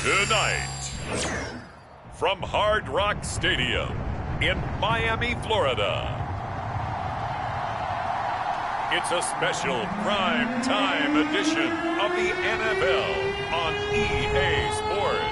Tonight, from Hard Rock Stadium in Miami, Florida, it's a special prime time edition of the NFL on EA Sports.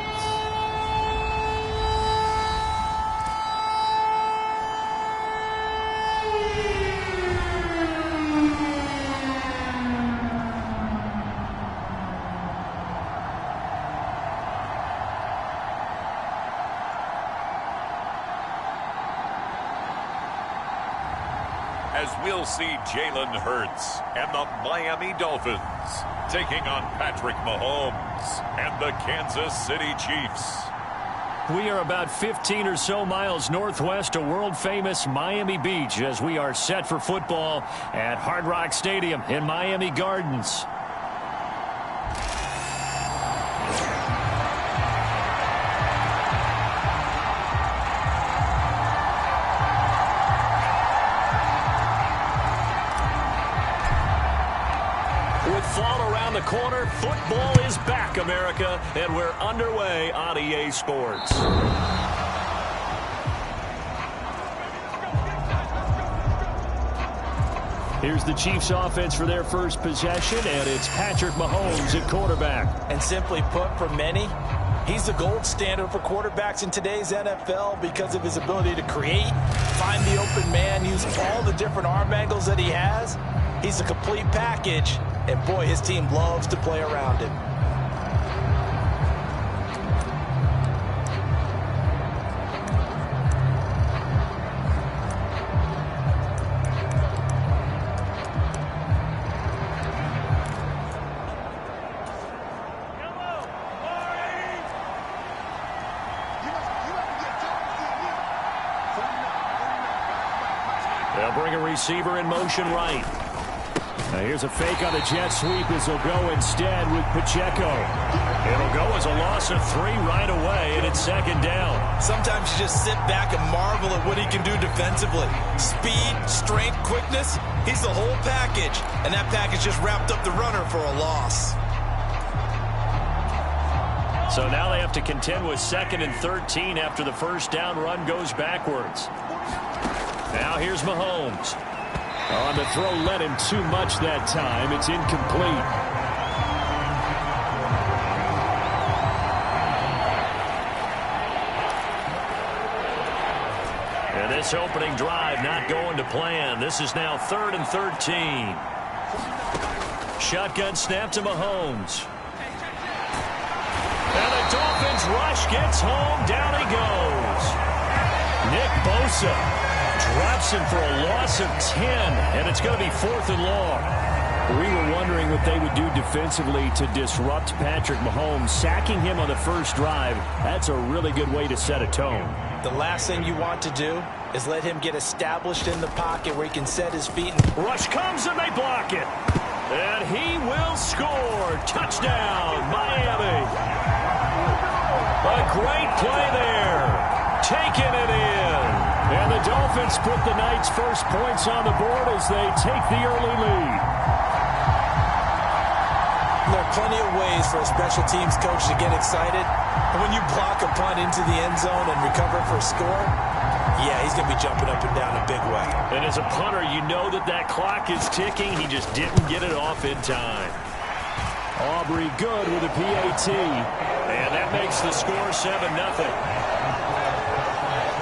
As we'll see Jalen Hurts and the Miami Dolphins taking on Patrick Mahomes and the Kansas City Chiefs. We are about 15 or so miles northwest of world-famous Miami Beach as we are set for football at Hard Rock Stadium in Miami Gardens. The corner, football is back, America, and we're underway on EA Sports. Here's the Chiefs offense for their first possession, and it's Patrick Mahomes at quarterback. And simply put, for many, he's the gold standard for quarterbacks in today's NFL because of his ability to create, find the open man, use all the different arm angles that he has. He's a complete package. And boy, his team loves to play around him. They'll bring a receiver in motion right. Now here's a fake on the jet sweep as he'll go instead with Pacheco. It'll go as a loss of 3 right away, and it's second down. Sometimes you just sit back and marvel at what he can do defensively. Speed, strength, quickness, he's the whole package. And that package just wrapped up the runner for a loss. So now they have to contend with 2nd and 13 after the first down run goes backwards. Now here's Mahomes. On the throw, led him too much that time. It's incomplete. And this opening drive not going to plan. This is now 3rd and 13. Shotgun snap to Mahomes. And the Dolphins rush gets home. Down he goes. Nick Bosa drops him for a loss of 10, and it's going to be 4th and long. We were wondering what they would do defensively to disrupt Patrick Mahomes. Sacking him on the first drive, that's a really good way to set a tone. The last thing you want to do is let him get established in the pocket where he can set his feet. Rush comes and they block it. And he will score. Touchdown, Miami. A great play there. Taking it in. And the Dolphins put the night's first points on the board as they take the early lead. There are plenty of ways for a special teams coach to get excited. And when you block a punt into the end zone and recover for a score, yeah, he's going to be jumping up and down a big way. And as a punter, you know that clock is ticking. He just didn't get it off in time. Aubrey good with a PAT. And that makes the score 7-0.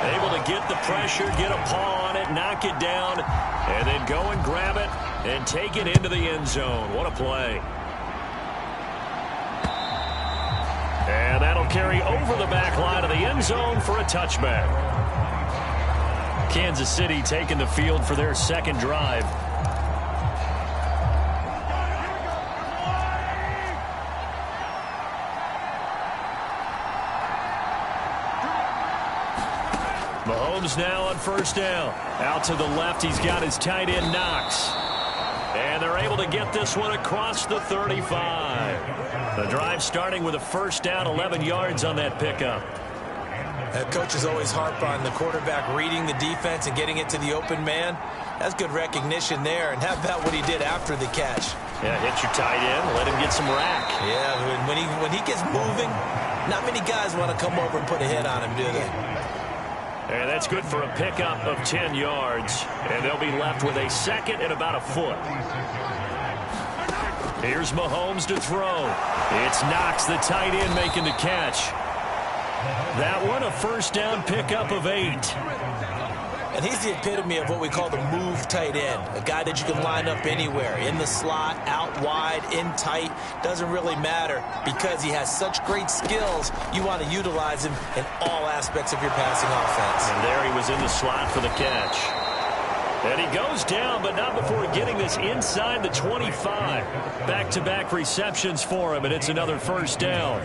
Able to get the pressure, get a paw on it, knock it down, and then go and grab it and take it into the end zone. What a play. And that'll carry over the back line of the end zone for a touchback. Kansas City taking the field for their second drive. Mahomes now on first down. Out to the left, he's got his tight end Knox. And they're able to get this one across the 35. The drive starting with a first down, 11 yards on that pickup. Coaches always harp on the quarterback reading the defense and getting it to the open man. That's good recognition there. And how about what he did after the catch? Yeah, hit your tight end, let him get some rack. Yeah, when he gets moving, not many guys want to come over and put a hit on him, do they? And that's good for a pickup of 10 yards. And they'll be left with a second and about a foot. Here's Mahomes to throw. It's Knox, the tight end, making the catch. That one, a first down pickup of 8. And he's the epitome of what we call the move tight end. A guy that you can line up anywhere. In the slot, out wide, in tight. Doesn't really matter because he has such great skills. You want to utilize him in all aspects of your passing offense. And there he was in the slot for the catch. And he goes down, but not before getting this inside the 25. Back-to-back receptions for him, and it's another first down.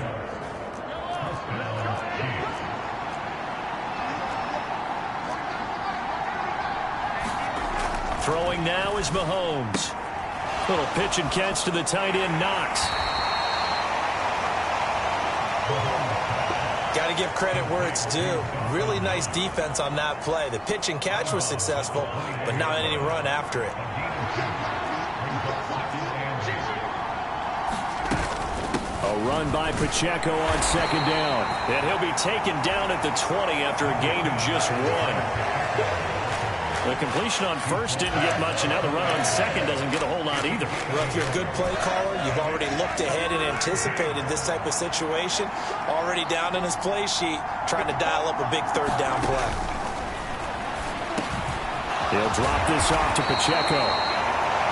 Throwing now is Mahomes. Little pitch and catch to the tight end, Knox. Got to give credit where it's due. Really nice defense on that play. The pitch and catch was successful, but not any run after it. A run by Pacheco on second down. And he'll be taken down at the 20 after a gain of just 1. The completion on first didn't get much, and now the run on second doesn't get a whole lot either. Well, if you're a good play caller, you've already looked ahead and anticipated this type of situation. Already down in his play sheet, trying to dial up a big third down play. He'll drop this off to Pacheco.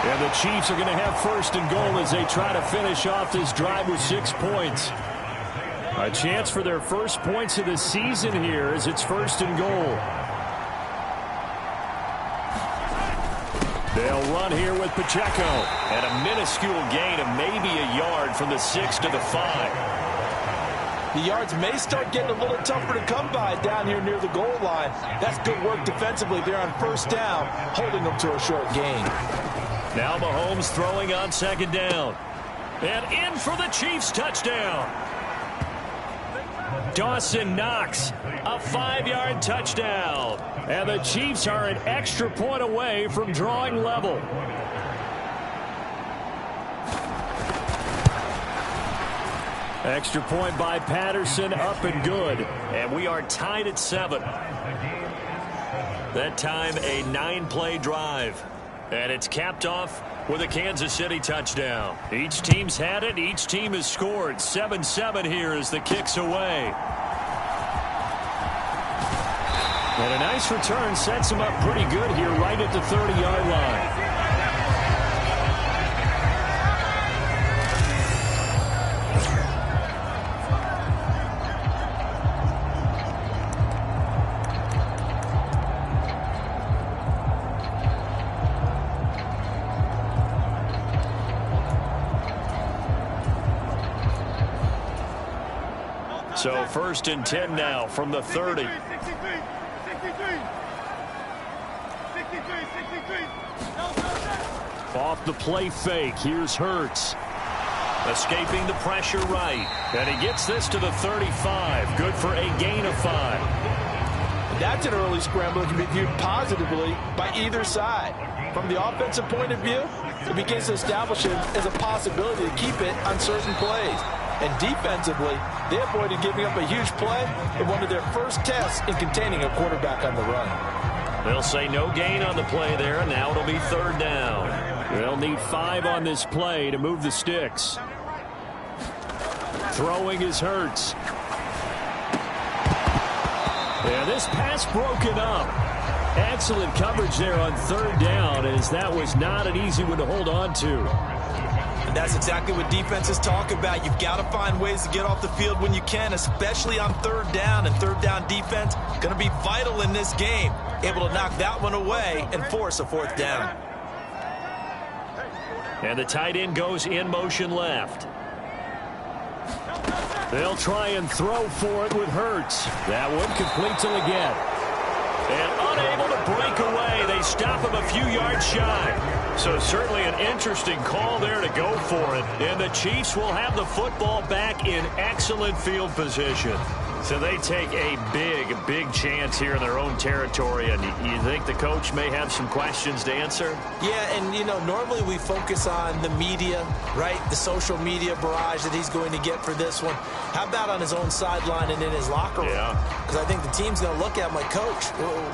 And the Chiefs are going to have first and goal as they try to finish off this drive with 6 points. A chance for their first points of the season here as it's first and goal. They'll run here with Pacheco. And a minuscule gain of maybe a yard from the 6 to the 5. The yards may start getting a little tougher to come by down here near the goal line. That's good work defensively there on first down, holding them to a short gain. Now Mahomes throwing on second down. And in for the Chiefs touchdown. Dawson Knox, a 5-yard touchdown. And the Chiefs are an extra point away from drawing level. Extra point by Patterson, up and good. And we are tied at 7. That time a 9-play drive. And it's capped off with a Kansas City touchdown. Each team's had it. Each team has scored. 7-7 here as the kick's away. And a nice return sets him up pretty good here right at the 30-yard line. So first and 10 now from the 30. Off the play fake. Here's Hurts. Escaping the pressure right. And he gets this to the 35. Good for a gain of 5. That's an early scramble that can be viewed positively by either side. From the offensive point of view, it begins to establish it as a possibility to keep it on certain plays. And defensively, they avoided giving up a huge play in one of their first tests in containing a quarterback on the run. They'll say no gain on the play there, and now it'll be third down. They'll need 5 on this play to move the sticks. Throwing is Hurts. Yeah, this pass broken up. Excellent coverage there on third down, as that was not an easy one to hold on to. And that's exactly what defenses talk about. You've got to find ways to get off the field when you can, especially on third down. And third down defense going to be vital in this game. Able to knock that one away and force a fourth down. And the tight end goes in motion left. They'll try and throw for it with Hurts. That one completes him again. And unable to break away. They stop him a few yards shy. So certainly an interesting call there to go for it. And the Chiefs will have the football back in excellent field position. So they take a big chance here in their own territory, and you think the coach may have some questions to answer? Yeah, and, you know, normally we focus on the media, right, the social media barrage that he's going to get for this one. How about on his own sideline and in his locker room? Because I think the team's going to look at him like, Coach,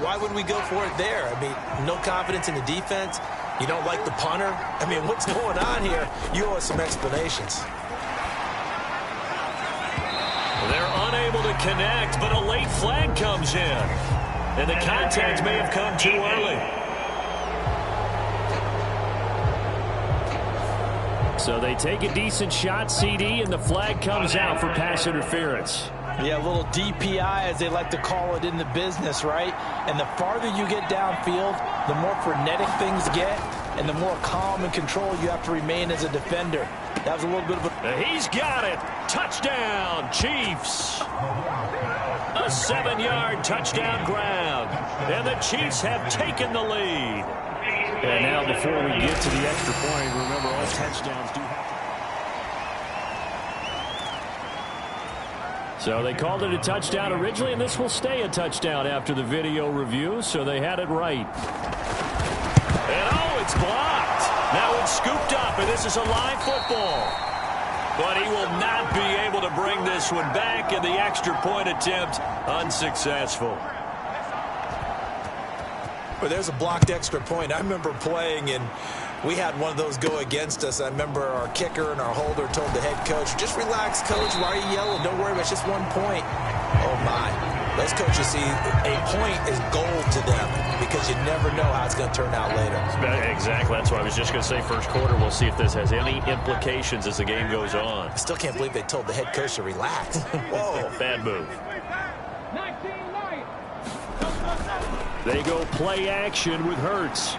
why would we go for it there? I mean, no confidence in the defense. You don't like the punter? I mean, what's going on here? You owe us some explanations. They're unable to connect, but a late flag comes in. And the contact may have come too early. So they take a decent shot, CD, and the flag comes out for pass interference. Yeah, a little DPI, as they like to call it in the business, right? And the farther you get downfield, the more frenetic things get, and the more calm and control you have to remain as a defender. That was a little bit of a... He's got it. Touchdown, Chiefs. A 7-yard touchdown grab. And the Chiefs have taken the lead. And now before we get to the extra point, remember all touchdowns do have to... So they called it a touchdown originally, and this will stay a touchdown after the video review, so they had it right. And oh, it's blocked. Now it's scooped up, and this is a live football. But he will not be able to bring this one back, and the extra point attempt unsuccessful. But there's a blocked extra point. I remember playing, and we had one of those go against us. I remember our kicker and our holder told the head coach, just relax, coach. Why are you yelling? Don't worry about it. It's just 1 point. Oh, my. Those coaches see a point is gold to them because you never know how it's going to turn out later. Exactly. That's what I was just going to say. First quarter, we'll see if this has any implications as the game goes on. I still can't believe they told the head coach to relax. Whoa. Bad move. They go play action with Hurts.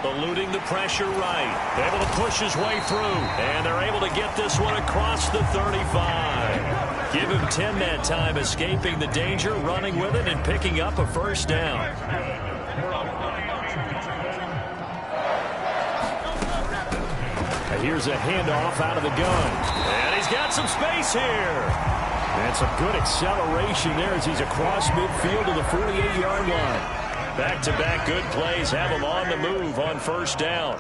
Eluding the pressure right. Able to push his way through. And they're able to get this one across the 35. Give him 10 that time, escaping the danger, running with it, and picking up a first down. And here's a handoff out of the gun. And he's got some space here. And some good acceleration there as he's across midfield to the 48-yard line. Back-to-back good plays have him on the move on first down.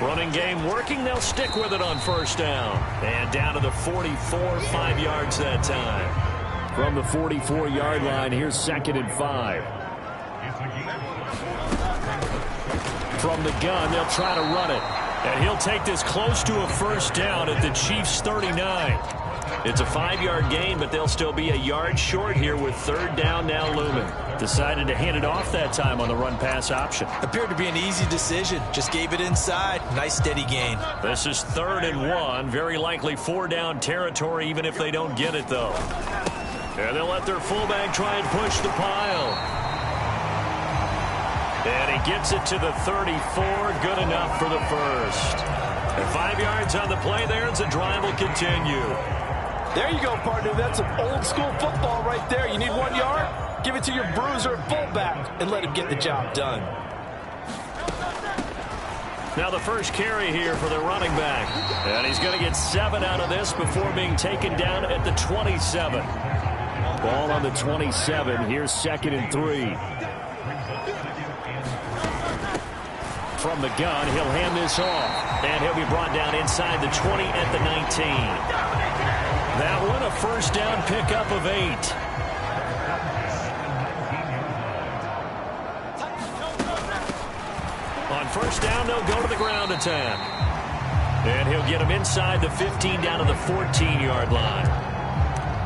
Running game working. They'll stick with it on first down. And down to the 44, 5 yards that time. From the 44-yard line, here's 2nd and 5. From the gun, they'll try to run it. And he'll take this close to a first down at the Chiefs' 39. It's a 5-yard gain, but they'll still be a yard short here with 3rd down now looming. Decided to hand it off that time on the run-pass option. Appeared to be an easy decision. Just gave it inside. Nice steady gain. This is 3rd and 1. Very likely 4-down territory, even if they don't get it, though. And they'll let their fullback try and push the pile. And he gets it to the 34. Good enough for the first. And 5 yards on the play there as the drive will continue. There you go, partner. That's some old-school football right there. You need 1 yard? Give it to your bruiser and fullback and let him get the job done. Now the first carry here for the running back. And he's going to get 7 out of this before being taken down at the 27. Ball on the 27. Here's 2nd and 3. From the gun, he'll hand this off. And he'll be brought down inside the 20 at the 19. That one a first down pickup of 8. On first down, they'll go to the ground attack. And he'll get him inside the 15 down to the 14-yard line.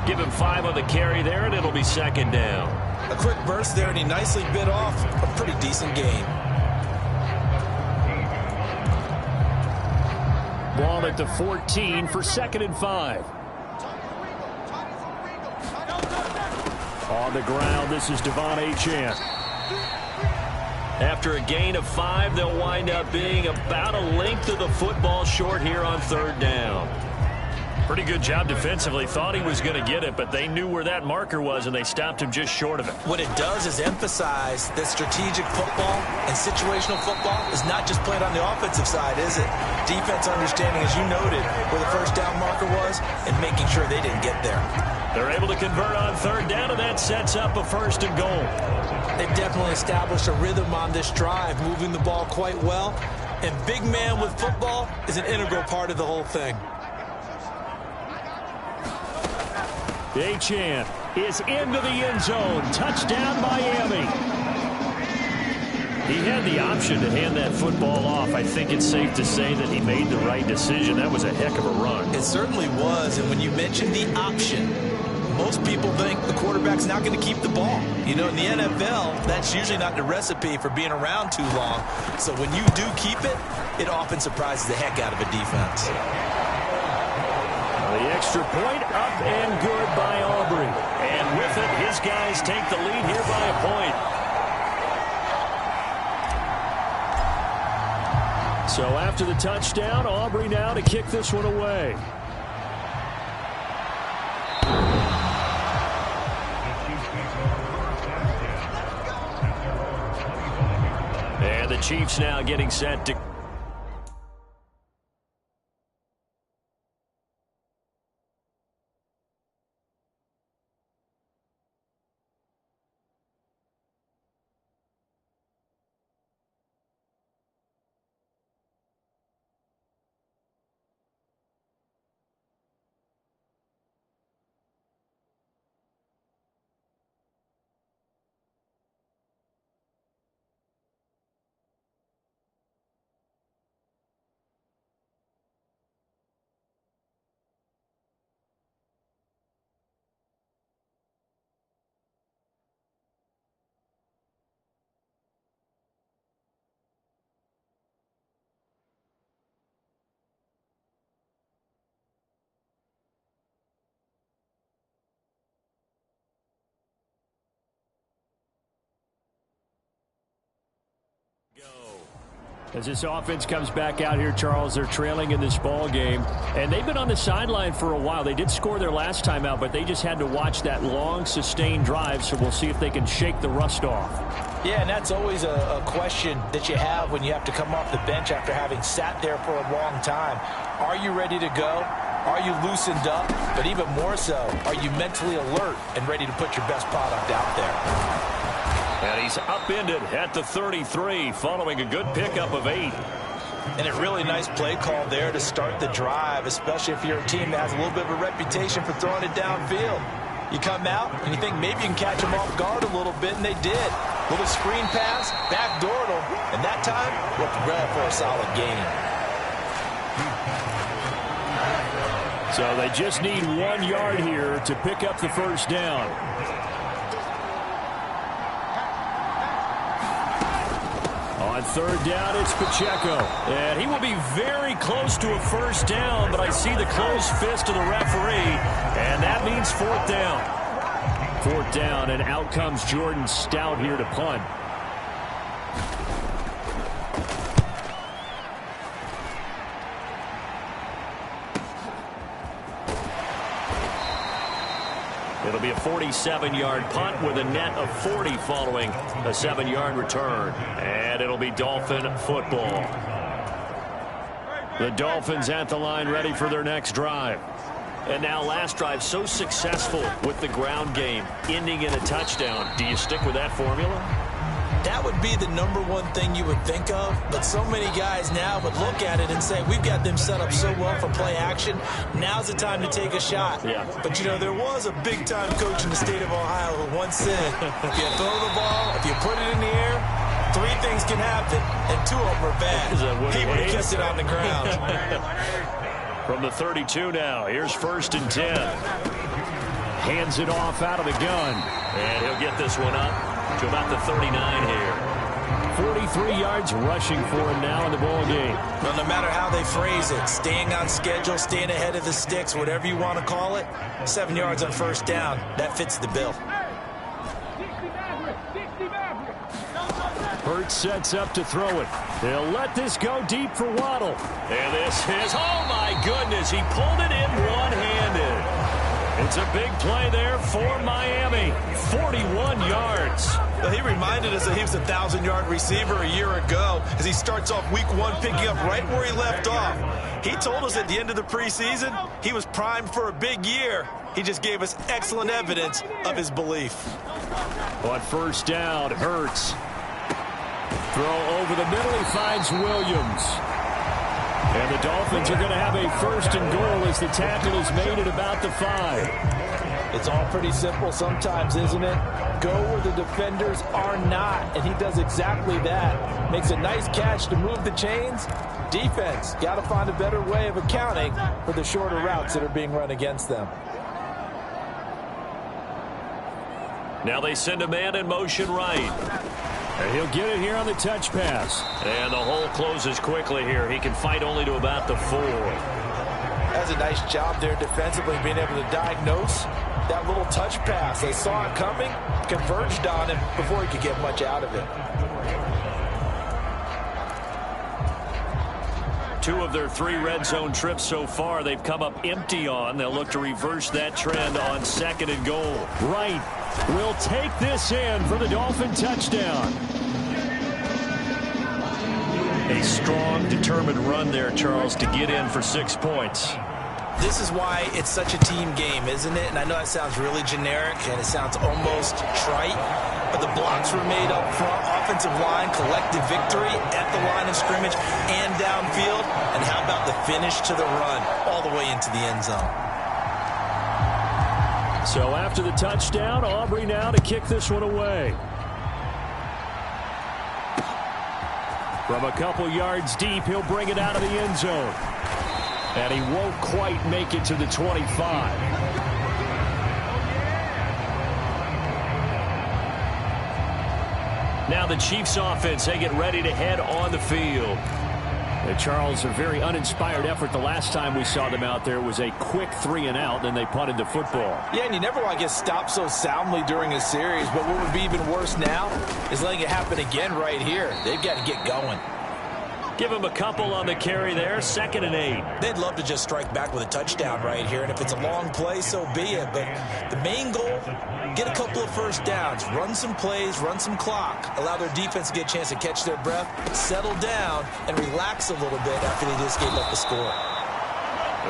Give him 5 on the carry there, and it'll be 2nd down. A quick burst there, and he nicely bit off a pretty decent gain. Ball at the 14 for 2nd and 5. On the ground, this is Devon Achane. After a gain of 5, they'll wind up being about a length of the football short here on 3rd down. Pretty good job defensively. Thought he was going to get it, but they knew where that marker was, and they stopped him just short of it. What it does is emphasize that strategic football and situational football is not just played on the offensive side, is it? Defense understanding, as you noted, where the first down marker was and making sure they didn't get there. They're able to convert on third down, and that sets up a 1st and goal. They've definitely established a rhythm on this drive, moving the ball quite well. And big man with football is an integral part of the whole thing. Achane is into the end zone. Touchdown, Miami. He had the option to hand that football off. I think it's safe to say that he made the right decision. That was a heck of a run. It certainly was. And when you mention the option, most people think the quarterback's not going to keep the ball. You know, in the NFL, that's usually not the recipe for being around too long. So when you do keep it, it often surprises the heck out of a defense. The extra point up and good by Aubrey. And with it, his guys take the lead here by a point. So after the touchdown, Aubrey now to kick this one away. And the Chiefs now getting set to... As this offense comes back out here, Charles, they're trailing in this ball game. And they've been on the sideline for a while. They did score their last time out, but they just had to watch that long, sustained drive. So we'll see if they can shake the rust off. Yeah, and that's always a question that you have when you have to come off the bench after having sat there for a long time. Are you ready to go? Are you loosened up? But even more so, are you mentally alert and ready to put your best product out there? And he's upended at the 33 following a good pickup of 8. And a really nice play call there to start the drive, especially if you're a team that has a little bit of a reputation for throwing it downfield. You come out and you think maybe you can catch them off guard a little bit, and they did. Little screen pass, backdoored them, and that time looked well for a solid gain. So they just need 1 yard here to pick up the first down. On third down, it's Pacheco. And he will be very close to a first down, but I see the closed fist of the referee, and that means 4th down. 4th down, and out comes Jordan Stout here to punt. It'll be a 47-yard punt with a net of 40 following a 7-yard return. And it'll be Dolphin football. The Dolphins at the line ready for their next drive. And now last drive so successful with the ground game, ending in a touchdown. Do you stick with that formula? That would be the #1 thing you would think of, but so many guys now would look at it and say, we've got them set up so well for play action, now's the time to take a shot. Yeah. But, you know, there was a big-time coach in the state of Ohio who once said, if you throw the ball, if you put it in the air, 3 things can happen, and 2 of them are bad. He would have kept it on the ground. From the 32 now, here's 1st and 10. Hands it off out of the gun. And he'll get this one up to about the 39 here. 43 yards rushing for him now in the ball game. Well, no matter how they phrase it, staying on schedule, staying ahead of the sticks, whatever you want to call it, 7 yards on first down, that fits the bill. Hurts sets up to throw it. They'll let this go deep for Waddle. And this is, oh my goodness, he pulled it in one It's a big play there for Miami. 41 yards. Well, he reminded us that he was a 1,000-yard receiver a year ago as he starts off week 1 picking up right where he left off. He told us at the end of the preseason he was primed for a big year. He just gave us excellent evidence of his belief. On first down, Hurts. Throw over the middle. He finds Williams. And the Dolphins are going to have a first and goal as the tackle is made at about the 5. It's all pretty simple sometimes, isn't it? Go where the defenders are not, and he does exactly that. Makes a nice catch to move the chains. Defense, got to find a better way of accounting for the shorter routes that are being run against them. Now they send a man in motion right. And he'll get it here on the touch pass. And the hole closes quickly here. He can fight only to about the 4. That's a nice job there defensively, being able to diagnose that little touch pass. They saw it coming, converged on him before he could get much out of it. 2 of their 3 red zone trips so far they've come up empty on. They'll look to reverse that trend on second and goal. Wright will take this in for the Dolphin touchdown. A strong, determined run there, Charles, to get in for 6 points. This is why it's such a team game, isn't it? And I know that sounds really generic and it sounds almost trite, but the blocks were made up front, offensive line, collective victory at the line of scrimmage and downfield. And how about the finish to the run all the way into the end zone? So after the touchdown, Aubrey now to kick this one away. From a couple yards deep, he'll bring it out of the end zone. And he won't quite make it to the 25. Now the Chiefs offense, they get ready to head on the field. And Charles, a very uninspired effort the last time we saw them out there was a quick 3 and out, then they punted the football. Yeah, and you never want to get stopped so soundly during a series, but what would be even worse now is letting it happen again right here. They've got to get going. Give him a couple on the carry there, 2nd and 8. They'd love to just strike back with a touchdown right here, and if it's a long play, so be it. But the main goal, get a couple of first downs, run some plays, run some clock, allow their defense to get a chance to catch their breath, settle down, and relax a little bit after they just gave up the score.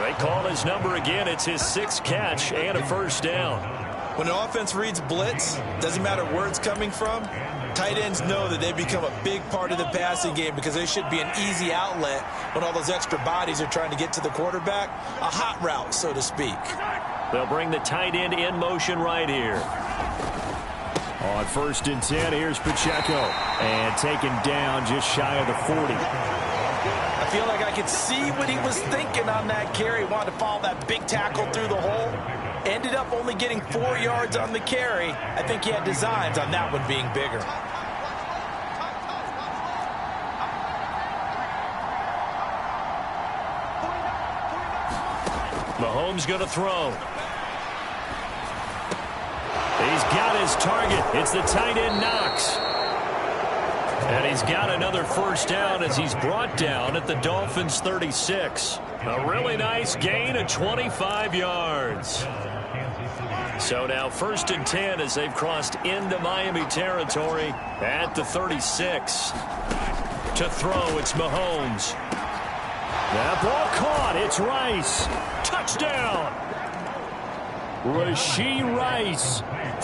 They call his number again. It's his 6th catch and a first down. When an offense reads blitz, doesn't matter where it's coming from, tight ends know that they've become a big part of the passing game because they should be an easy outlet when all those extra bodies are trying to get to the quarterback. A hot route, so to speak. They'll bring the tight end in motion right here. On 1st and 10, here's Pacheco. And taken down just shy of the 40. I feel like I could see what he was thinking on that carry. He wanted to follow that big tackle through the hole. Ended up only getting 4 yards on the carry. I think he had designs on that one being bigger. Mahomes going to throw. He's got his target. It's the tight end Knox. And he's got another first down as he's brought down at the Dolphins' 36. A really nice gain of 25 yards. So now 1st and 10 as they've crossed into Miami territory at the 36. To throw, it's Mahomes. That ball caught. It's Rice. Touchdown. Rashee Rice.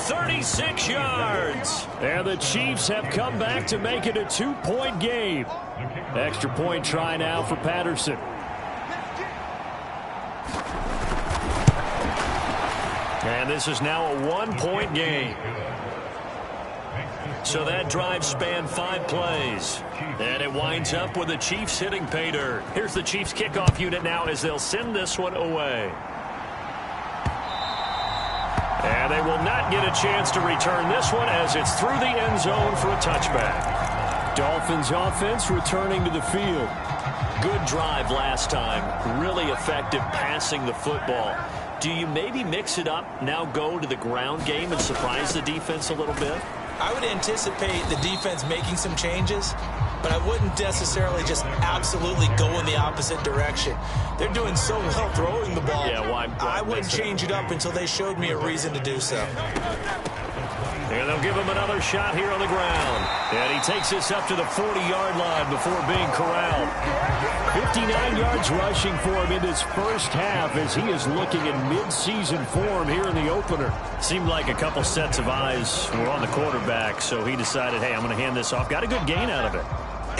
36 yards. And the Chiefs have come back to make it a 2-point game. Extra point try now for Patterson. And this is now a 1-point game. So that drive spanned 5 plays. And it winds up with the Chiefs hitting pay dirt. Here's the Chiefs kickoff unit now as they'll send this one away. And they will not get a chance to return this one as it's through the end zone for a touchback. Dolphins offense returning to the field. Good drive last time. Really effective passing the football. Do you maybe mix it up, now go to the ground game and surprise the defense a little bit? I would anticipate the defense making some changes. but I wouldn't necessarily just absolutely go in the opposite direction. They're doing so well throwing the ball. Yeah, why I wouldn't change it up until they showed me a reason to do so. And they'll give him another shot here on the ground. And he takes this up to the 40-yard line before being corralled. 59 yards rushing for him in this first half as he is looking in mid-season form here in the opener. Seemed like a couple sets of eyes were on the quarterback, so he decided, hey, I'm going to hand this off. Got a good gain out of it.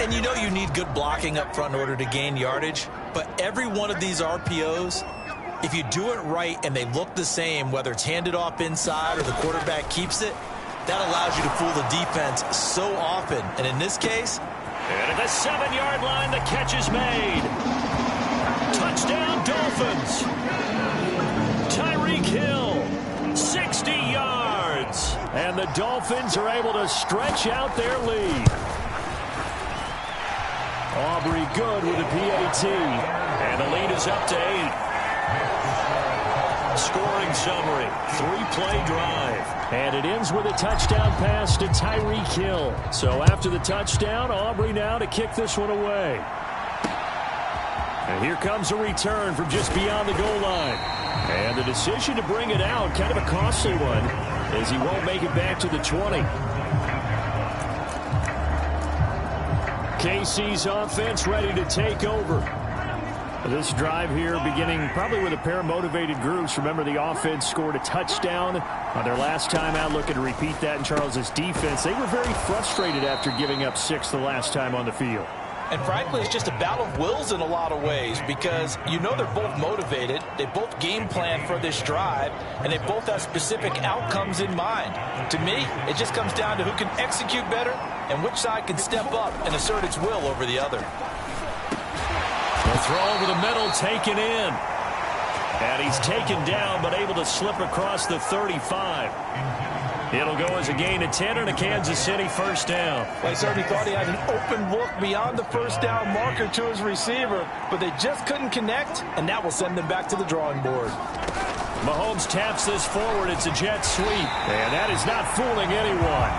And you know you need good blocking up front in order to gain yardage, but every one of these RPOs, if you do it right and they look the same, whether it's handed off inside or the quarterback keeps it, that allows you to fool the defense so often. And in this case, and at the 7-yard line, the catch is made. Touchdown, Dolphins. Tyreek Hill, 60 yards. And the Dolphins are able to stretch out their lead. Aubrey good with a PAT. And the lead is up to 8. Scoring summary, 3-play drive. And it ends with a touchdown pass to Tyreek Hill. So after the touchdown, Aubrey now to kick this one away. And here comes a return from just beyond the goal line. And the decision to bring it out, kind of a costly one, as he won't make it back to the 20. KC's offense ready to take over. This drive here beginning probably with a pair of motivated groups. Remember, the offense scored a touchdown on their last time out. Looking to repeat that in Charles's defense. They were very frustrated after giving up 6 the last time on the field. And frankly, it's just a battle of wills in a lot of ways because you know they're both motivated. They both game plan for this drive, and they both have specific outcomes in mind. To me, it just comes down to who can execute better and which side can step up and assert its will over the other. The throw over the middle, taken in. And he's taken down, but able to slip across the 35. It'll go as a gain of 10 and a Kansas City first down. Well, he certainly thought he had an open look beyond the first down marker to his receiver, but they just couldn't connect, and that will send them back to the drawing board. Mahomes taps this forward. It's a jet sweep, and that is not fooling anyone.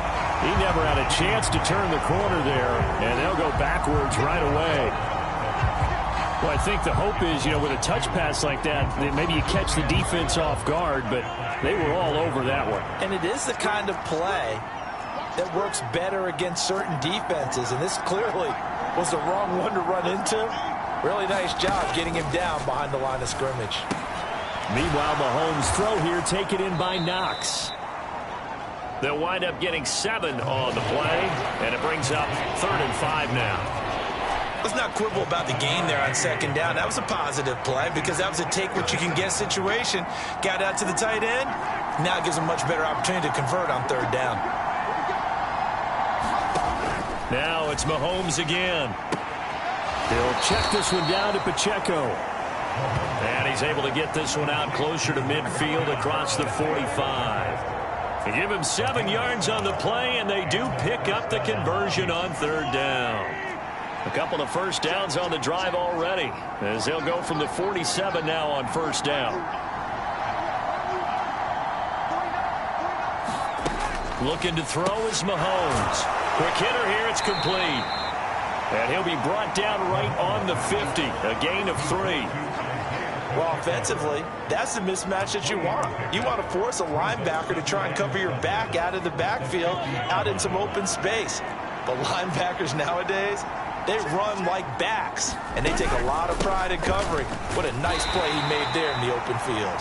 He never had a chance to turn the corner there, and they'll go backwards right away. Well, I think the hope is, with a touch pass like that, maybe you catch the defense off guard, but they were all over that one. And it is the kind of play that works better against certain defenses, and this clearly was the wrong one to run into. Really nice job getting him down behind the line of scrimmage. Meanwhile, Mahomes' throw here taken in by Knox. They'll wind up getting 7 on the play, and it brings up 3rd and 5 now. Let's not quibble about the gain there on 2nd down. That was a positive play because that was a take-what-you-can-get situation. Got out to the tight end. Now it gives them much better opportunity to convert on 3rd down. Now it's Mahomes again. He'll check this one down to Pacheco. And he's able to get this one out closer to midfield across the 45. They give him 7 yards on the play, and they do pick up the conversion on 3rd down. A couple of first downs on the drive already, as they'll go from the 47 now on 1st down. Looking to throw is Mahomes. Quick hitter here, it's complete. And he'll be brought down right on the 50, a gain of 3. Well, offensively, that's the mismatch that you want. You want to force a linebacker to try and cover your back out of the backfield, out in some open space. But linebackers nowadays, they run like backs, and they take a lot of pride in covering. What a nice play he made there in the open field.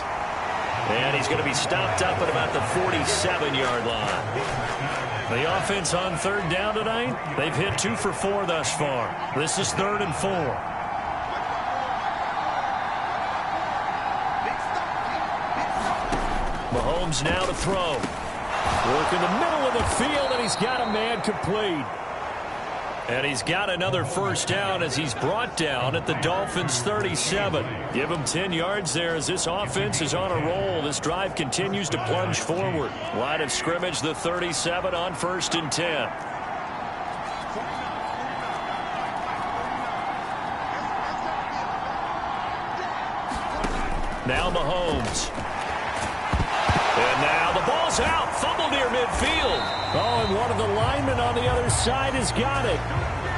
And he's going to be stopped up at about the 47-yard line. The offense on 3rd down tonight, they've hit 2 for 4 thus far. This is 3rd and 4. Mahomes now to throw. Work in the middle of the field, and he's got a man complete. And he's got another first down as he's brought down at the Dolphins' 37. Give him 10 yards there as this offense is on a roll. This drive continues to plunge forward. Line of scrimmage, the 37 on 1st and 10. Now Mahomes. And now the ball's out. Fumble near midfield. Oh, and one of the linemen on the other side has got it.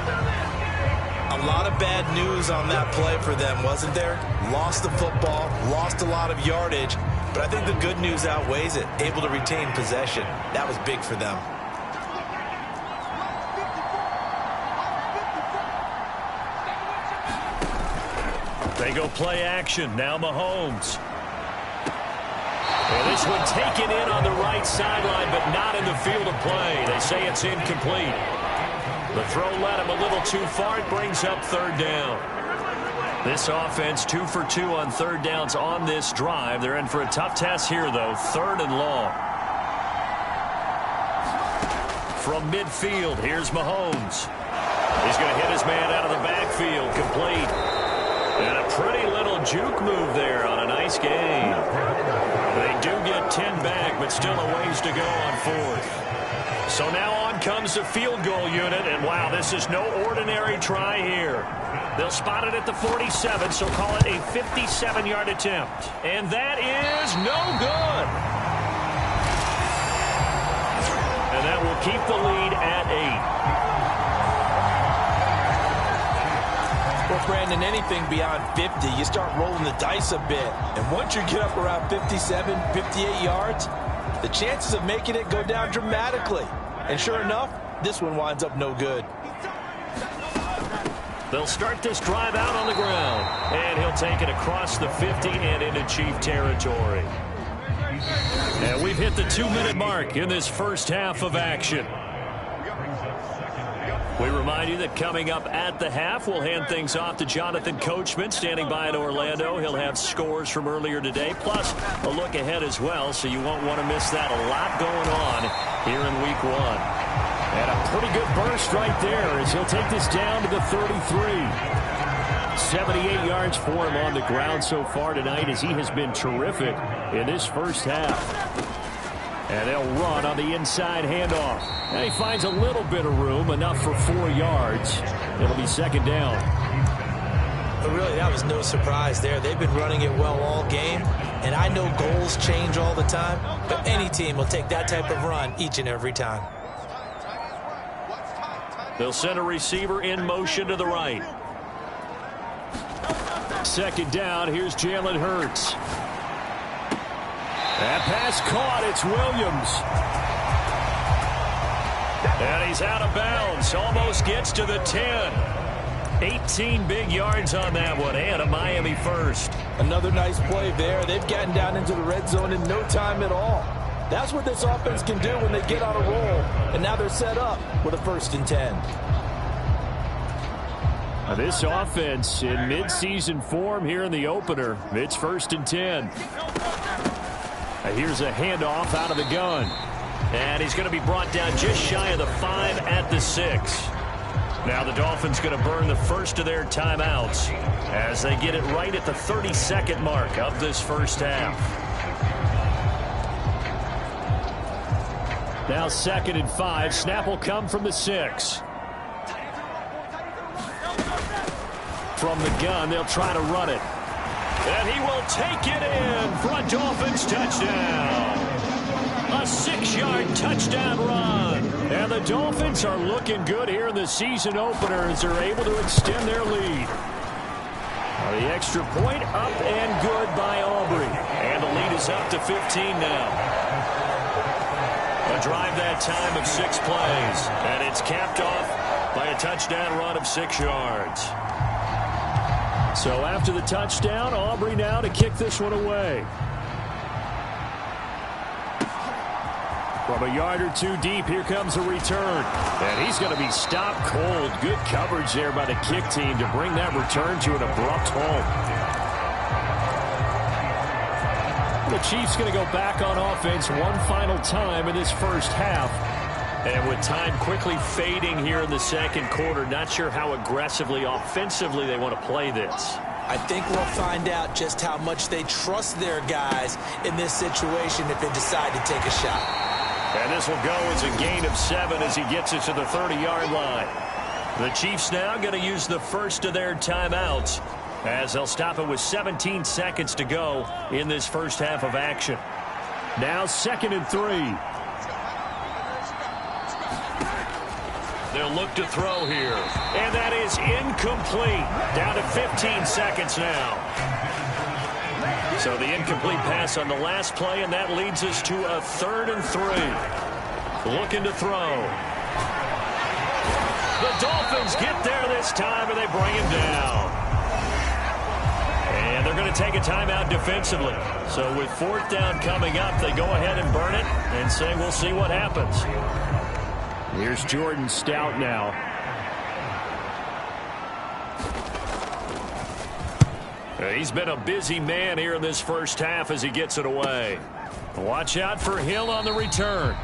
A lot of bad news on that play for them, wasn't there? Lost the football, lost a lot of yardage, but I think the good news outweighs it. Able to retain possession. That was big for them. They go play action. Now Mahomes. And this one taken in on the right sideline, but not in the field of play. They say it's incomplete. The throw led him a little too far. It brings up third down. This offense 2 for 2 on third downs on this drive. They're in for a tough test here, though. Third and long. From midfield, here's Mahomes. He's going to hit his man out of the backfield. Complete. And a pretty little juke move there on a nice game. They do get 10 back, but still a ways to go on fourth. So now on comes the field goal unit, and wow, this is no ordinary try here. They'll spot it at the 47, so call it a 57-yard attempt. And that is no good. And that will keep the lead at 8. Well, Brandon, anything beyond 50, you start rolling the dice a bit. And once you get up around 57, 58 yards, the chances of making it go down dramatically. And sure enough, this one winds up no good. They'll start this drive out on the ground. And he'll take it across the 50 and into Chief territory. And we've hit the 2-minute mark in this first half of action. We remind you that coming up at the half, we'll hand things off to Jonathan Coachman standing by in Orlando. He'll have scores from earlier today, plus a look ahead as well, so you won't want to miss that. A lot going on here in Week 1. And a pretty good burst right there as he'll take this down to the 33. 78 yards for him on the ground so far tonight as he has been terrific in this first half. And they'll run on the inside handoff. And he finds a little bit of room, enough for 4 yards. It'll be second down. But really, that was no surprise there. They've been running it well all game. And I know goals change all the time, but any team will take that type of run each and every time. They'll send a receiver in motion to the right. Second down, here's Jalen Hurts. That pass caught. It's Williams. And he's out of bounds. Almost gets to the 10. 18 big yards on that one. And a Miami first. Another nice play there. They've gotten down into the red zone in no time at all. That's what this offense can do when they get on a roll. And now they're set up with a 1st and 10. This offense in midseason form here in the opener. It's 1st and 10. Here's a handoff out of the gun. And he's going to be brought down just shy of the 5 at the 6. Now the Dolphins going to burn the first of their timeouts as they get it right at the 32nd mark of this first half. Now 2nd and 5. Snap will come from the 6. From the gun, they'll try to run it. And he will take it in for a Dolphins touchdown. A 6-yard touchdown run. And the Dolphins are looking good here in the season opener as they're able to extend their lead. The extra point up and good by Aubrey. And the lead is up to 15 now. A drive that time of 6 plays. And it's capped off by a touchdown run of 6 yards. So after the touchdown, Aubrey now to kick this one away. From a yard or 2 deep, here comes a return. And he's going to be stopped cold. Good coverage there by the kick team to bring that return to an abrupt halt. The Chiefs going to go back on offense one final time in this first half. And with time quickly fading here in the second quarter, not sure how aggressively, offensively they want to play this. I think we'll find out just how much they trust their guys in this situation if they decide to take a shot. And this will go as a gain of 7 as he gets it to the 30-yard line. The Chiefs now going to use the first of their timeouts as they'll stop it with 17 seconds to go in this first half of action. Now 2nd and 3. They'll look to throw here. And that is incomplete. Down to 15 seconds now. So the incomplete pass on the last play, and that leads us to a 3rd and 3. Looking to throw. The Dolphins get there this time, and they bring him down. And they're going to take a timeout defensively. So with 4th down coming up, they go ahead and burn it and say we'll see what happens. Here's Jordan Stout now. He's been a busy man here in this first half as he gets it away. Watch out for Hill on the return.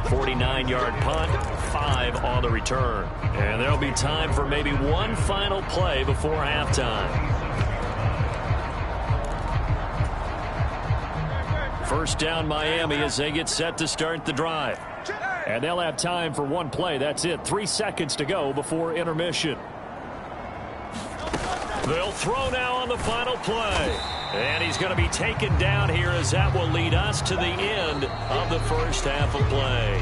49-yard punt, 5 on the return. And there'll be time for maybe one final play before halftime. First down Miami as they get set to start the drive. And they'll have time for one play. That's it. 3 seconds to go before intermission. They'll throw now on the final play. And he's going to be taken down here as that will lead us to the end of the first half of play.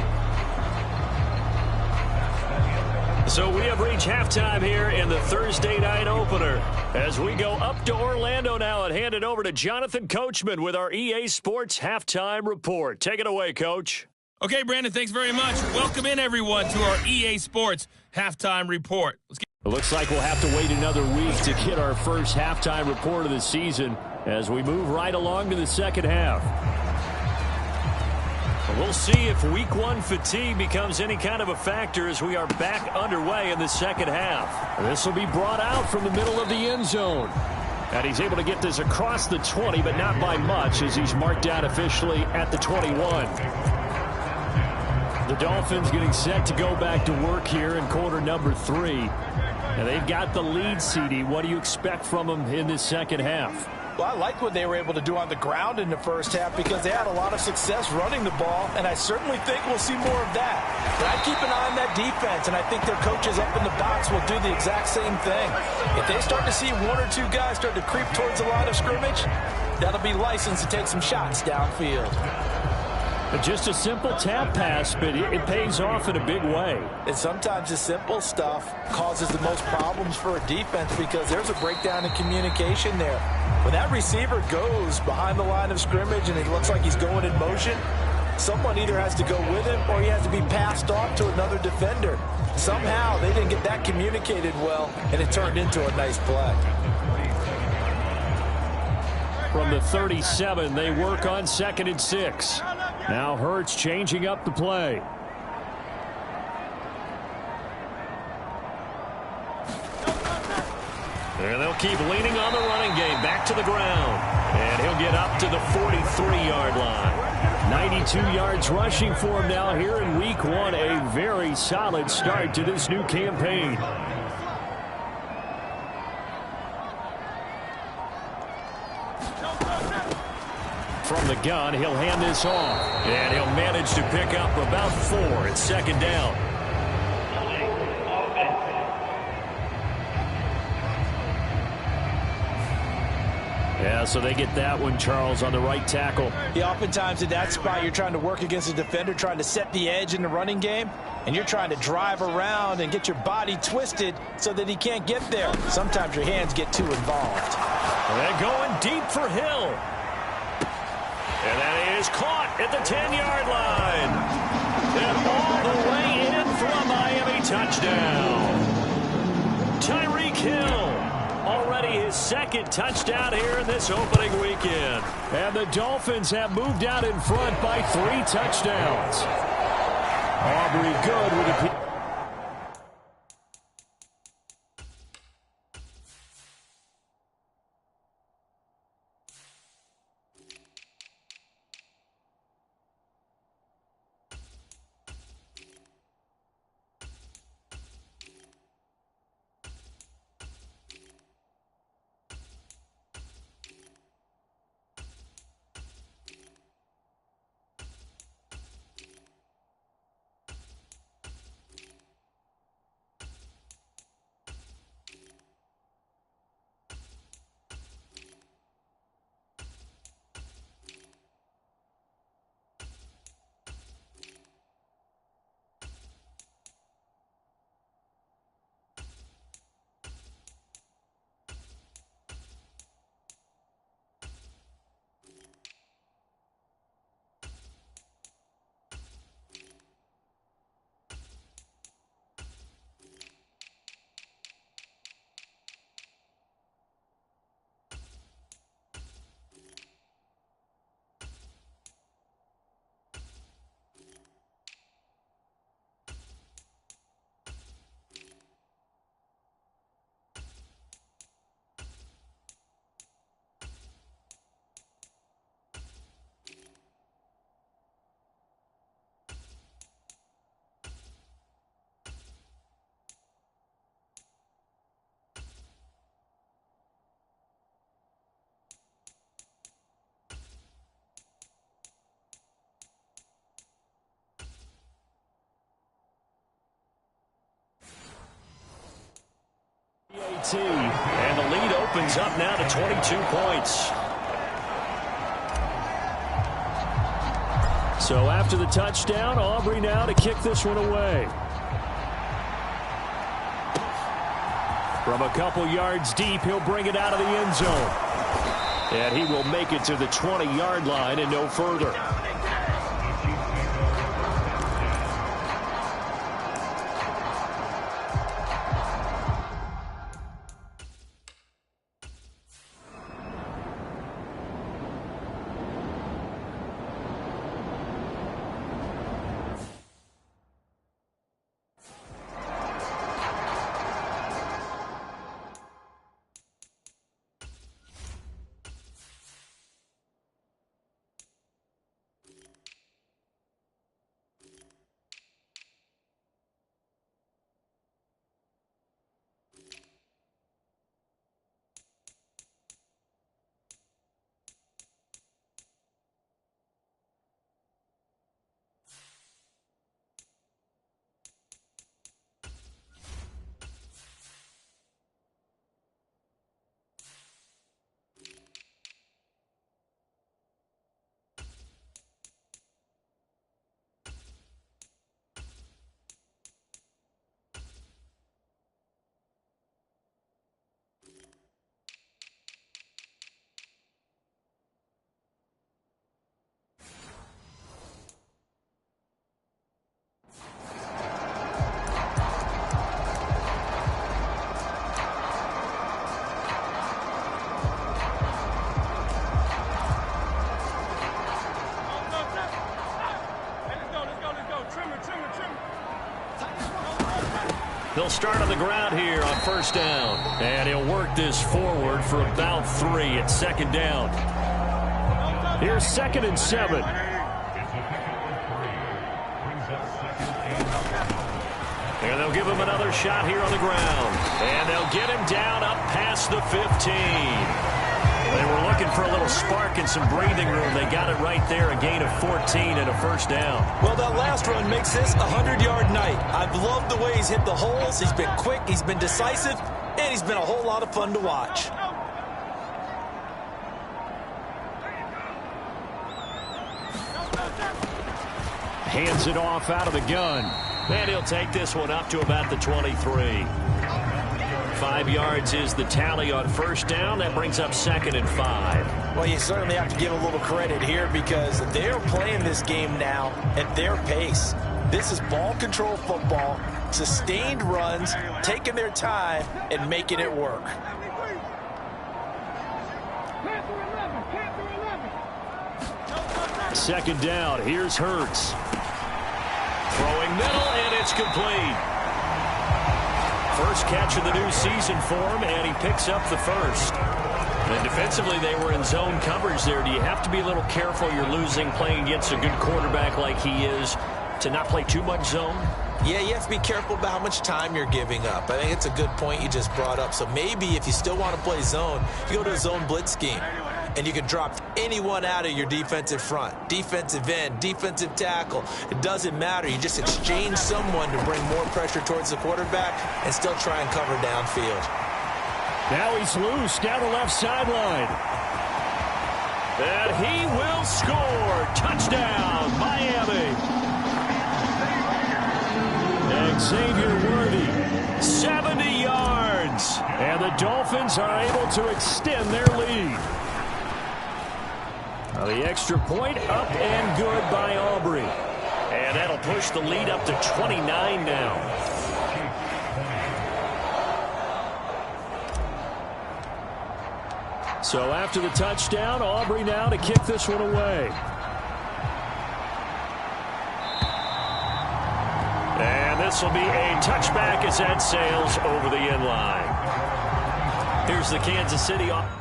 So we have reached halftime here in the Thursday night opener. As we go up to Orlando now and hand it over to Jonathan Coachman with our EA Sports Halftime Report. Take it away, Coach. Okay, Brandon, thanks very much. Welcome in, everyone, to our EA Sports Halftime Report. It looks like we'll have to wait another week to get our first halftime report of the season as we move right along to the second half. We'll see if week 1 fatigue becomes any kind of a factor as we are back underway in the second half. This will be brought out from the middle of the end zone. And he's able to get this across the 20, but not by much as he's marked down officially at the 21. The Dolphins getting set to go back to work here in quarter number 3. And they've got the lead, CD. What do you expect from them in this second half? Well, I like what they were able to do on the ground in the first half because they had a lot of success running the ball, and I certainly think we'll see more of that. But I keep an eye on that defense, and I think their coaches up in the box will do the exact same thing. If they start to see 1 or 2 guys start to creep towards the line of scrimmage, that'll be licensed to take some shots downfield. Just a simple tap pass, but it pays off in a big way. And sometimes the simple stuff causes the most problems for a defense because there's a breakdown in communication there. When that receiver goes behind the line of scrimmage and it looks like he's going in motion, someone either has to go with him or he has to be passed off to another defender. Somehow they didn't get that communicated well, and it turned into a nice play. From the 37, they work on 2nd and 6. Now Hurts changing up the play. And they'll keep leaning on the running game. Back to the ground. And he'll get up to the 43-yard line. 92 yards rushing for him now here in week 1. A very solid start to this new campaign. From the gun, he'll hand this off. And he'll manage to pick up about 4. It's 2nd down. Yeah, so they get that one, Charles, on the right tackle. Yeah, oftentimes in that spot, you're trying to work against a defender, trying to set the edge in the running game, and you're trying to drive around and get your body twisted so that he can't get there. Sometimes your hands get too involved. They're going deep for Hill. And that is caught at the 10-yard line. And all the way in for a Miami touchdown. Tyreek Hill, already his 2nd touchdown here in this opening weekend. And the Dolphins have moved out in front by 3 touchdowns. Aubrey good with a... penalty. And the lead opens up now to 22 points. So after the touchdown, Aubrey now to kick this one away. From a couple yards deep, he'll bring it out of the end zone. And he will make it to the 20-yard line and no further. They'll start on the ground here on first down. And he'll work this forward for about 3 at second down. Here's 2nd and 7. And they'll give him another shot here on the ground. And they'll get him down up past the 15. They were looking for a little spark and some breathing room. They got it right there, a gain of 14 and a first down. Well, that last run makes this a 100-yard night. I've loved the way he's hit the holes. He's been quick, he's been decisive, and he's been a whole lot of fun to watch. Hands it off out of the gun. And he'll take this one up to about the 23. 5 yards is the tally on first down. That brings up 2nd and 5. Well, you certainly have to give a little credit here because they're playing this game now at their pace. This is ball control football, sustained runs, taking their time and making it work. Second down. Here's Hurts. Throwing middle, and it's complete. First catch of the new season for him, and he picks up the first. And defensively, they were in zone coverage there. Do you have to be a little careful? You're losing, playing against a good quarterback like he is, to not play too much zone? Yeah, you have to be careful about how much time you're giving up. I think it's a good point you just brought up. So maybe if you still want to play zone, you go to a zone blitz scheme. And you can drop anyone out of your defensive front. Defensive end, defensive tackle. It doesn't matter. You just exchange someone to bring more pressure towards the quarterback and still try and cover downfield. Now he's loose down the left sideline. And he will score. Touchdown, Miami. Xavier Worthy, 70 yards. And the Dolphins are able to extend their lead. The extra point up and good by Aubrey. And that'll push the lead up to 29 now. So after the touchdown, Aubrey now to kick this one away. And this will be a touchback as that sails over the end line. Here's the Kansas City offense.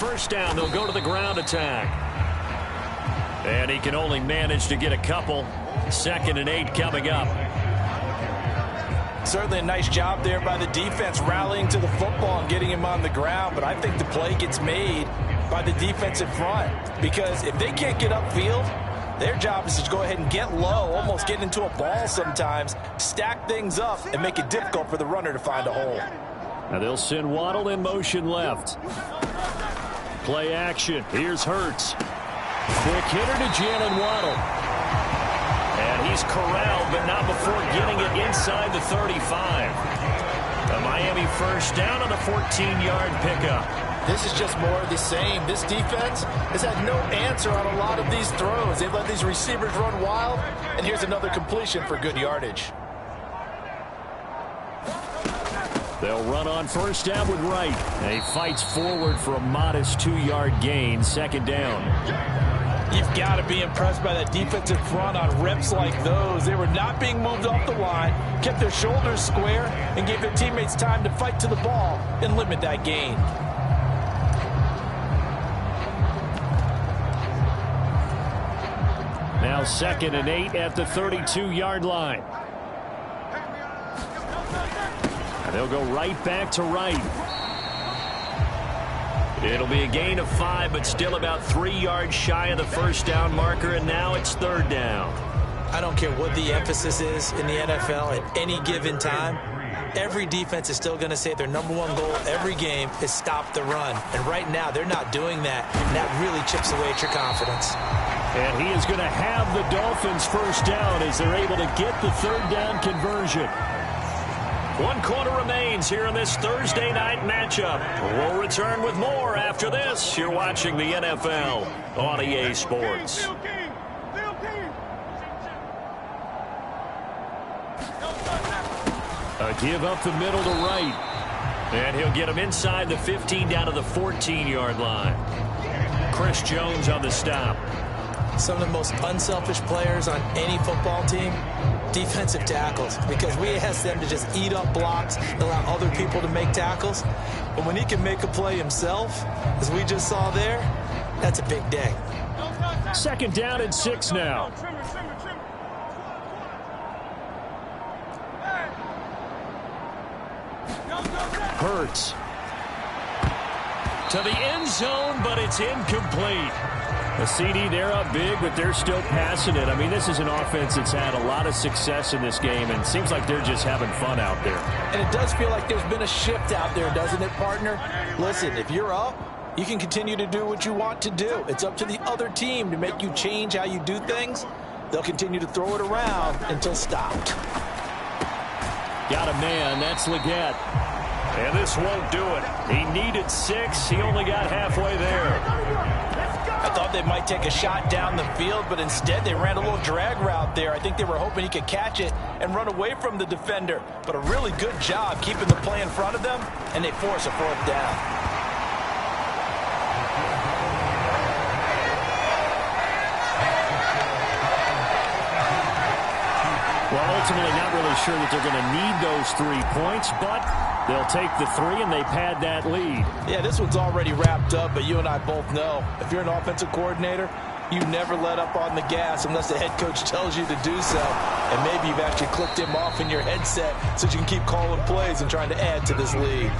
first down. They'll go to the ground attack. And he can only manage to get a couple. 2nd and 8 coming up. Certainly a nice job there by the defense rallying to the football and getting him on the ground. But I think the play gets made by the defensive front. Because if they can't get upfield, their job is to go ahead and get low, almost get into a ball sometimes, stack things up, and make it difficult for the runner to find a hole. Now they'll send Waddle in motion left. Play action. Here's Hurts. Quick hitter to Jalen Waddle. And he's corralled, but not before getting it inside the 35. A Miami first down on a 14-yard pickup. This is just more of the same. This defense has had no answer on a lot of these throws. They've let these receivers run wild, and here's another completion for good yardage. They'll run on first down with Wright. And he fights forward for a modest 2-yard gain. 2nd down. You've got to be impressed by that defensive front on reps like those. They were not being moved off the line, kept their shoulders square, and gave their teammates time to fight to the ball and limit that gain. Now 2nd and 8 at the 32-yard line. And they'll go right back to Wright. It'll be a gain of 5, but still about 3 yards shy of the first down marker, and now it's 3rd down. I don't care what the emphasis is in the NFL at any given time. Every defense is still going to say their #1 goal every game is stop the run. And right now, they're not doing that, and that really chips away at your confidence. And he is going to have the Dolphins first down as they're able to get the 3rd down conversion. 1 quarter remains here in this Thursday night matchup. We'll return with more after this. You're watching the NFL on EA Sports. A give up the middle to Wright. And he'll get him inside the 15 down to the 14-yard line. Chris Jones on the stop. Some of the most unselfish players on any football team, defensive tackles, because we ask them to just eat up blocks and allow other people to make tackles. But when he can make a play himself, as we just saw there, that's a big day. 2nd down and 6 now. Hurts. To the end zone, but it's incomplete. A CD, they're up big, but they're still passing it. I mean, this is an offense that's had a lot of success in this game, and it seems like they're just having fun out there. And it does feel like there's been a shift out there, doesn't it, partner? Listen, if you're up, you can continue to do what you want to do. It's up to the other team to make you change how you do things. They'll continue to throw it around until stopped. Got a man. That's Leggett. And this won't do it. He needed 6. He only got halfway there. I thought they might take a shot down the field, but instead they ran a little drag route there. I think they were hoping he could catch it and run away from the defender. But a really good job keeping the play in front of them, and they force a 4th down. Well, ultimately not really sure that they're going to need those 3 points, but they'll take the 3 and they pad that lead. Yeah, this one's already wrapped up, but you and I both know if you're an offensive coordinator, you never let up on the gas unless the head coach tells you to do so. And maybe you've actually clicked him off in your headset so you can keep calling plays and trying to add to this lead.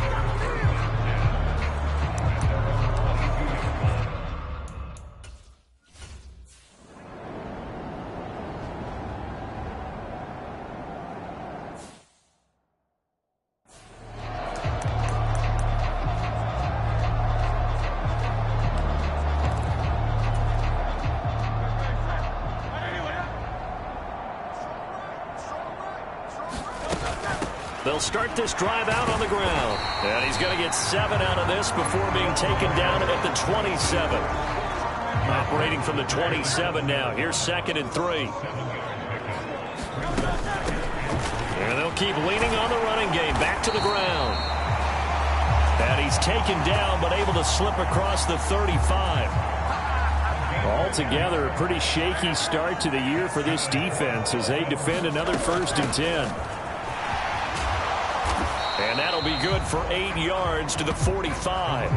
They'll start this drive out on the ground. And he's going to get 7 out of this before being taken down at the 27. Operating from the 27 now. Here's 2nd and 3. And they'll keep leaning on the running game. Back to the ground. And he's taken down, but able to slip across the 35. Altogether, a pretty shaky start to the year for this defense as they defend another 1st and 10. And that'll be good for 8 yards to the 45.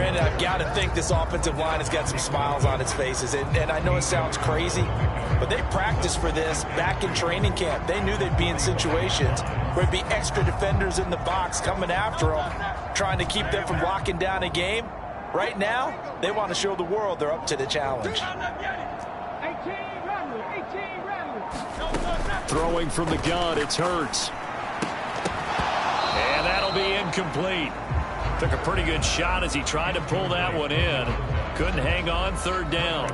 Brandon, I've got to think this offensive line has got some smiles on its faces. And I know it sounds crazy, but they practiced for this back in training camp. They knew they'd be in situations where there'd be extra defenders in the box coming after them, trying to keep them from locking down a game. Right now, they want to show the world they're up to the challenge. Throwing from the gun, it's Hurts. And that'll be incomplete. Took a pretty good shot as he tried to pull that one in. Couldn't hang on, third down.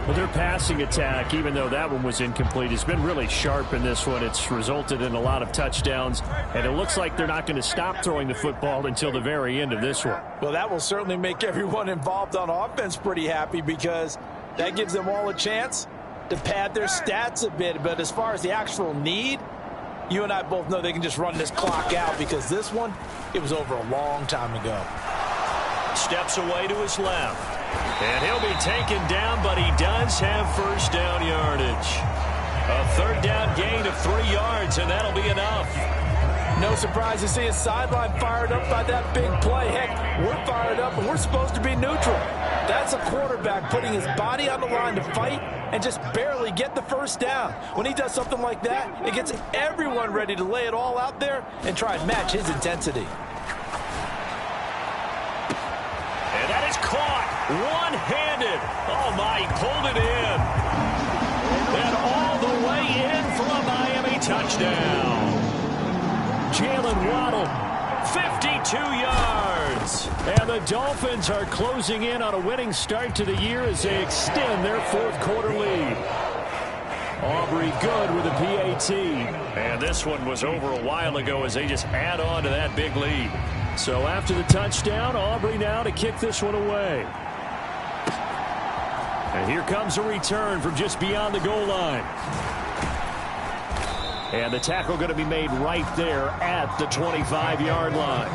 Well, their passing attack, even though that one was incomplete, has been really sharp in this one. It's resulted in a lot of touchdowns, and it looks like they're not going to stop throwing the football until the very end of this one. Well, that will certainly make everyone involved on offense pretty happy, because that gives them all a chance to pad their stats a bit. But as far as the actual need, you and I both know they can just run this clock out, because this one, it was over a long time ago. Steps away to his left. And he'll be taken down, but he does have first down yardage. A third down gain of 3 yards, and that'll be enough. No surprise to see his sideline fired up by that big play. Heck, we're fired up, and we're supposed to be neutral. That's a quarterback putting his body on the line to fight and just barely get the first down. When he does something like that, it gets everyone ready to lay it all out there and try and match his intensity. And that is caught one-handed. Oh, my, he pulled it in. And all the way in for a Miami touchdown. Jalen Waddle, 52 yards. And the Dolphins are closing in on a winning start to the year as they extend their fourth-quarter lead. Aubrey good with a PAT. And this one was over a while ago as they just add on to that big lead. So after the touchdown, Aubrey now to kick this one away. And here comes a return from just beyond the goal line. And the tackle going to be made right there at the 25-yard line.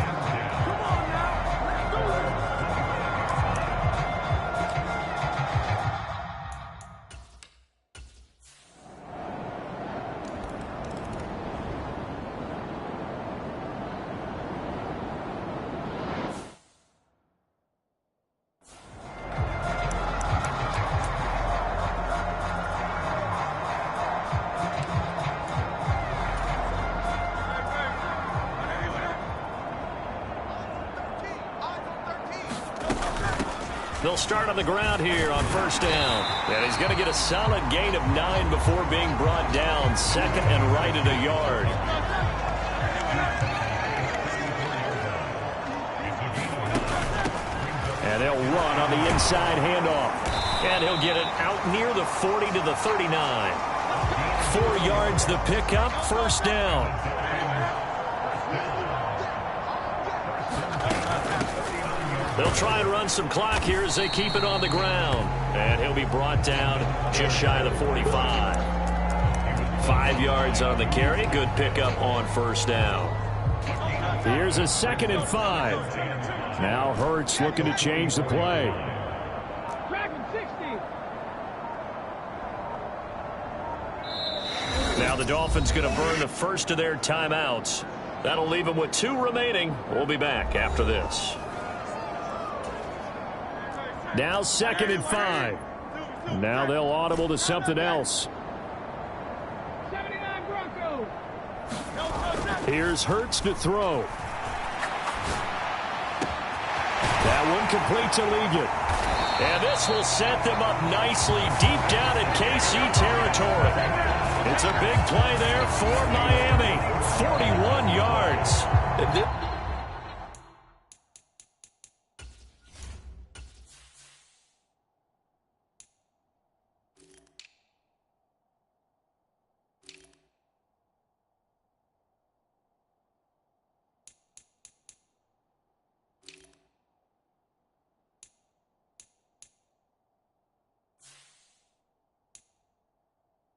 They'll start on the ground here on first down. And he's going to get a solid gain of 9 before being brought down. Second and right at a yard. And they'll run on the inside handoff. And he'll get it out near the 40 to the 39. 4 yards the pickup, first down. They'll try and run some clock here as they keep it on the ground. And he'll be brought down just shy of the 45. 5 yards on the carry. Good pickup on first down. Here's a 2nd and 5. Now Hurts looking to change the play. Now the Dolphins going to burn the first of their timeouts. That'll leave them with 2 remaining. We'll be back after this. Now 2nd and 5. Now they'll audible to something else. Here's Hurts to throw. That one complete to Ligon. And this will set them up nicely deep down in KC territory. It's a big play there for Miami. 41 yards.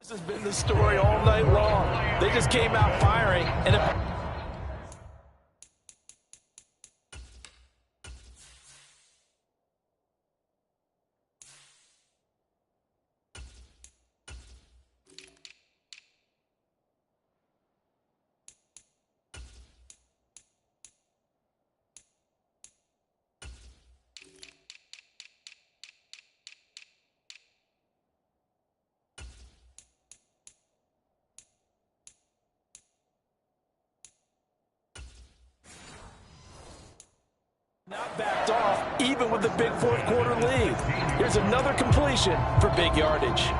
This has been the story all night long. They just came out firing, and dealing with the big fourth quarter lead. Here's another completion for big yardage.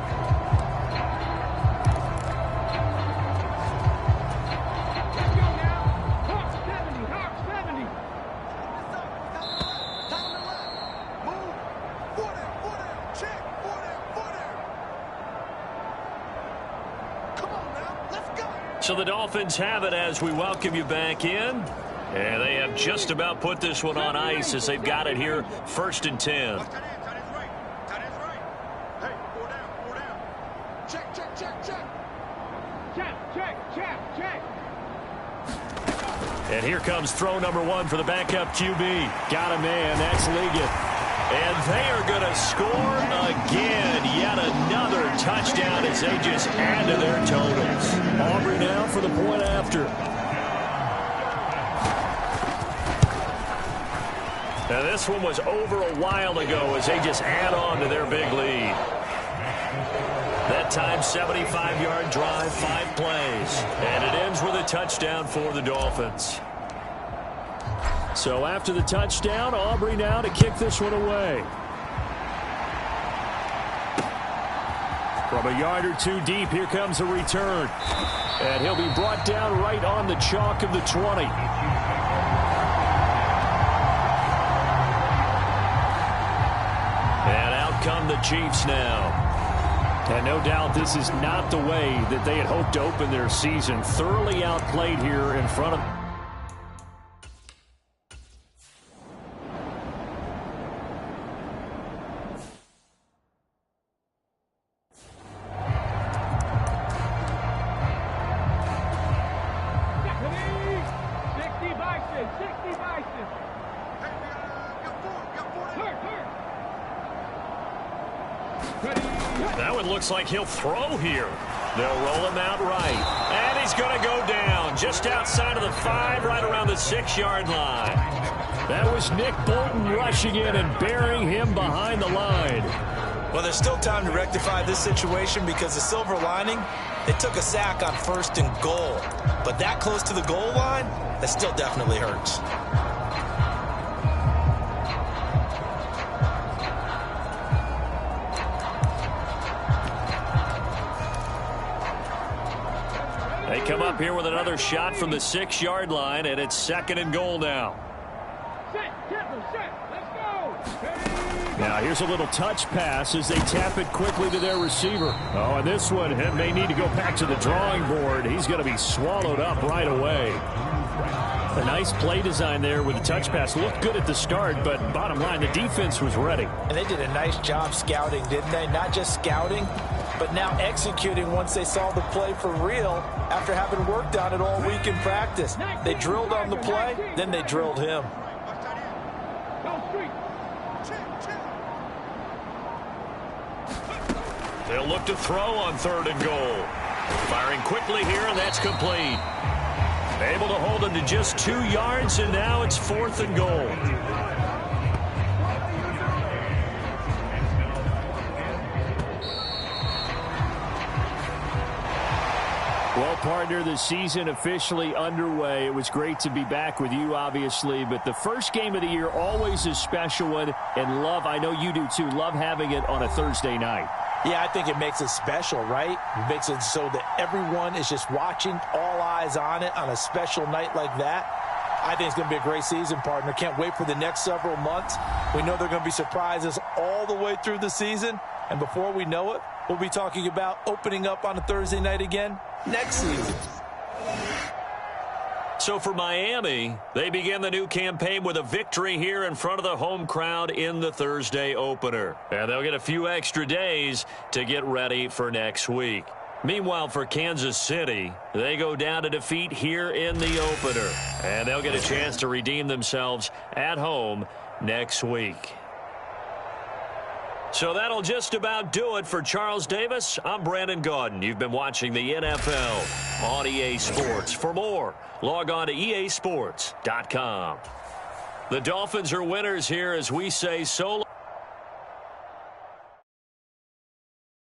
So the Dolphins have it as we welcome you back in. And they have just about put this one on ice as they've got it here, 1st and 10. And here comes throw number 1 for the backup QB. Got a man. That's Ligon. And they are going to score again. Yet another touchdown as they just add to their totals. Aubrey now for the point after. Now this one was over a while ago as they just add on to their big lead. That time 75-yard drive, 5 plays. And it ends with a touchdown for the Dolphins. So after the touchdown, Aubrey now to kick this one away. From a yard or 2 deep, here comes a return. And he'll be brought down right on the chalk of the 20. And out come the Chiefs now. And no doubt this is not the way that they had hoped to open their season. Thoroughly outplayed here in front of... That one looks like he'll throw here. They'll roll him out right. And he's going to go down just outside of the 5, right around the 6-yard line. That was Nick Bolton rushing in and burying him behind the line. Well, there's still time to rectify this situation because the silver lining, they took a sack on 1st and goal. But that close to the goal line, that still definitely hurts. They come up here with another shot from the 6-yard line, and it's 2nd and goal now. Now here's a little touch pass as they tap it quickly to their receiver. Oh, and this one may need to go back to the drawing board. He's going to be swallowed up right away. A nice play design there with the touch pass. Looked good at the start, but bottom line, the defense was ready. And they did a nice job scouting, didn't they? Not just scouting, but now executing once they saw the play for real after having worked on it all week in practice. They drilled on the play, then they drilled him. They'll look to throw on 3rd and goal. Firing quickly here, and that's complete. Able to hold him to just 2 yards, and now it's 4th and goal. Well, partner, the season officially underway. It was great to be back with you, obviously, but the first game of the year always a special one, and love, I know you do too, love having it on a Thursday night. Yeah, I think it makes it special, right? It makes it so that everyone is just watching, all eyes on it on a special night like that. I think it's going to be a great season, partner. Can't wait for the next several months. We know there are going to be surprises all the way through the season, and before we know it, we'll be talking about opening up on a Thursday night again next season. So for Miami, they begin the new campaign with a victory here in front of the home crowd in the Thursday opener. And they'll get a few extra days to get ready for next week. Meanwhile, for Kansas City, they go down to defeat here in the opener. And they'll get a chance to redeem themselves at home next week. So that'll just about do it for Charles Davis. I'm Brandon Gaudin. You've been watching the NFL on EA Sports. For more, log on to easports.com. The Dolphins are winners here as we say so long.